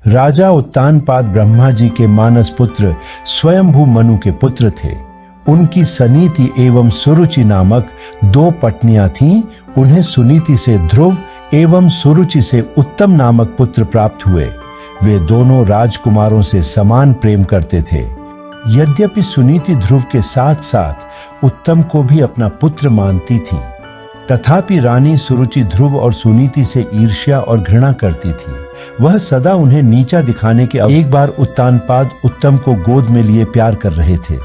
राजा उत्तानपाद ब्रह्मा जी के मानस पुत्र स्वयंभू मनु के पुत्र थे। उनकी सनीति एवं सुरुचि नामक 2 पत्नियां थीं। उन्हें सुनीति से ध्रुव एवं सुरुचि से उत्तम नामक पुत्र प्राप्त हुए। वे दोनों राजकुमारों से समान प्रेम करते थे। यद्यपि सुनीति ध्रुव के साथ साथ उत्तम को भी अपना पुत्र मानती थी, तथापि रानी सुरुचि ध्रुव और सुनीति से ईर्ष्या और घृणा करती थी। वह सदा उन्हें नीचा दिखाने के एक बार उत्तानपाद उत्तम को गोद में लिए प्यार कर रहे थे।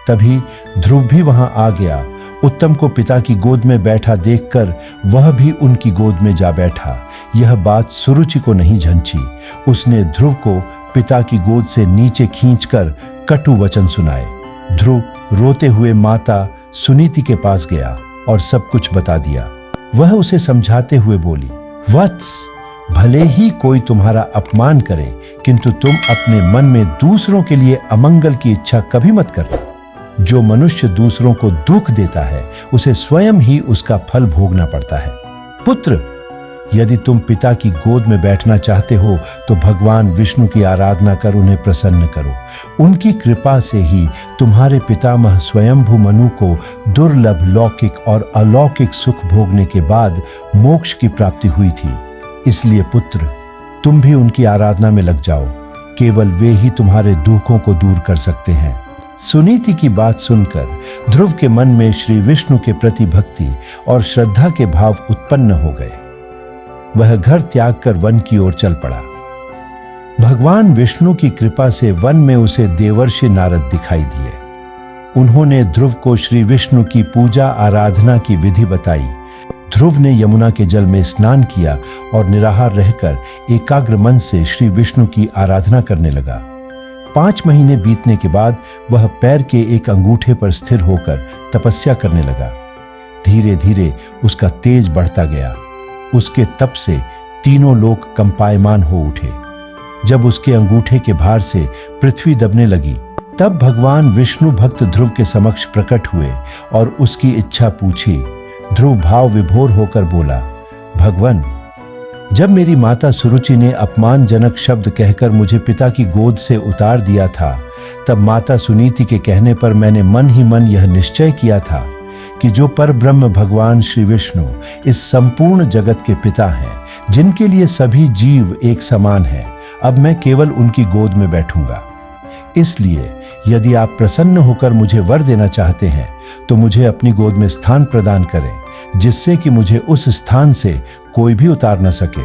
तभी ध्रुव भी वहां आ गया। उत्तम को पिता की गोद में बैठा देखकर वह भी उनकी गोद में जा बैठा। यह बात सुरुचि को नहीं झंझी। उसने ध्रुव को पिता की गोद से नीचे खींचकर कटु वचन सुनाए। ध्रुव रोते हुए माता सुनीति के पास गया और सब कुछ बता दिया। वह उसे समझाते हुए बोली, वत्स, भले ही कोई तुम्हारा अपमान करे, किंतु तुम अपने मन में दूसरों के लिए अमंगल की इच्छा कभी मत करना। जो मनुष्य दूसरों को दुख देता है, उसे स्वयं ही उसका फल भोगना पड़ता है। पुत्र, यदि तुम पिता की गोद में बैठना चाहते हो तो भगवान विष्णु की आराधना कर उन्हें प्रसन्न करो। उनकी कृपा से ही तुम्हारे पितामह स्वयंभू मनु को दुर्लभ लौकिक और अलौकिक सुख भोगने के बाद मोक्ष की प्राप्ति हुई थी। इसलिए पुत्र, तुम भी उनकी आराधना में लग जाओ। केवल वे ही तुम्हारे दुखों को दूर कर सकते हैं। सुनीति की बात सुनकर ध्रुव के मन में श्री विष्णु के प्रति भक्ति और श्रद्धा के भाव उत्पन्न हो गए। वह घर त्याग कर वन की ओर चल पड़ा। भगवान विष्णु की कृपा से वन में उसे देवर्षि नारद दिखाई दिए। उन्होंने ध्रुव को श्री विष्णु की पूजा आराधना की विधि बताई। ध्रुव ने यमुना के जल में स्नान किया और निराहार रहकर एकाग्र मन से श्री विष्णु की आराधना करने लगा। 5 महीने बीतने के बाद वह पैर के एक अंगूठे पर स्थिर होकर तपस्या करने लगा। धीरे धीरे उसका तेज बढ़ता गया। उसके तप से तीनों लोक कंपायमान हो उठे। जब उसके अंगूठे के भार से पृथ्वी दबने लगी, तब भगवान विष्णु भक्त ध्रुव के समक्ष प्रकट हुए और उसकी इच्छा पूछी। ध्रुव भाव विभोर होकर बोला, भगवान, जब मेरी माता सुरुचि ने अपमानजनक शब्द कहकर मुझे पिता की गोद से उतार दिया था, तब माता सुनीति के कहने पर मैंने मन ही मन यह निश्चय किया था कि जो परब्रह्म भगवान श्री विष्णु इस संपूर्ण जगत के पिता हैं, जिनके लिए सभी जीव एक समान हैं, अब मैं केवल उनकी गोद में बैठूंगा। इसलिए यदि आप प्रसन्न होकर मुझे वर देना चाहते हैं तो मुझे अपनी गोद में स्थान प्रदान करें, जिससे कि मुझे उस स्थान से कोई भी उतार न सके।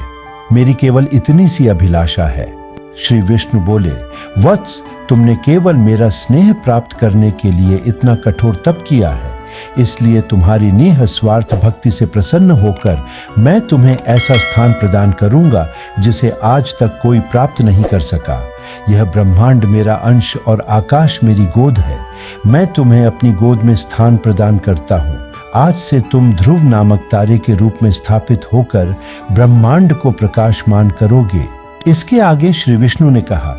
मेरी केवल इतनी सी अभिलाषा है। श्री विष्णु बोले, वत्स, तुमने केवल मेरा स्नेह प्राप्त करने के लिए इतना कठोर तप किया है, इसलिए तुम्हारी निःस्वार्थ भक्ति से प्रसन्न होकर मैं तुम्हें ऐसा स्थान प्रदान करूंगा जिसे आज तक कोई प्राप्त नहीं कर सका। यह ब्रह्मांड मेरा अंश और आकाश मेरी गोद है। मैं तुम्हें अपनी गोद में स्थान प्रदान करता हूँ। आज से तुम ध्रुव नामक तारे के रूप में स्थापित होकर ब्रह्मांड को प्रकाशमान करोगे। इसके आगे श्री विष्णु ने कहा,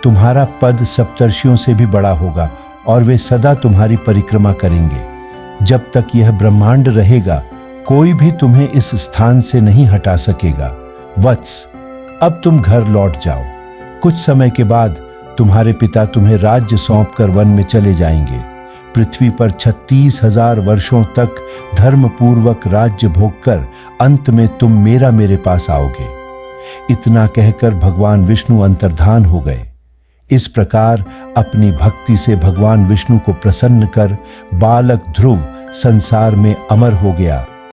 तुम्हारा पद सप्तर्षियों से भी बड़ा होगा और वे सदा तुम्हारी परिक्रमा करेंगे। जब तक यह ब्रह्मांड रहेगा, कोई भी तुम्हें इस स्थान से नहीं हटा सकेगा। वत्स, अब तुम घर लौट जाओ। कुछ समय के बाद तुम्हारे पिता तुम्हें राज्य सौंपकर वन में चले जाएंगे। पृथ्वी पर 36,000 वर्षों तक धर्मपूर्वक राज्य भोगकर अंत में तुम मेरे पास आओगे। इतना कहकर भगवान विष्णु अंतर्धान हो गए। इस प्रकार अपनी भक्ति से भगवान विष्णु को प्रसन्न कर बालक ध्रुव संसार में अमर हो गया।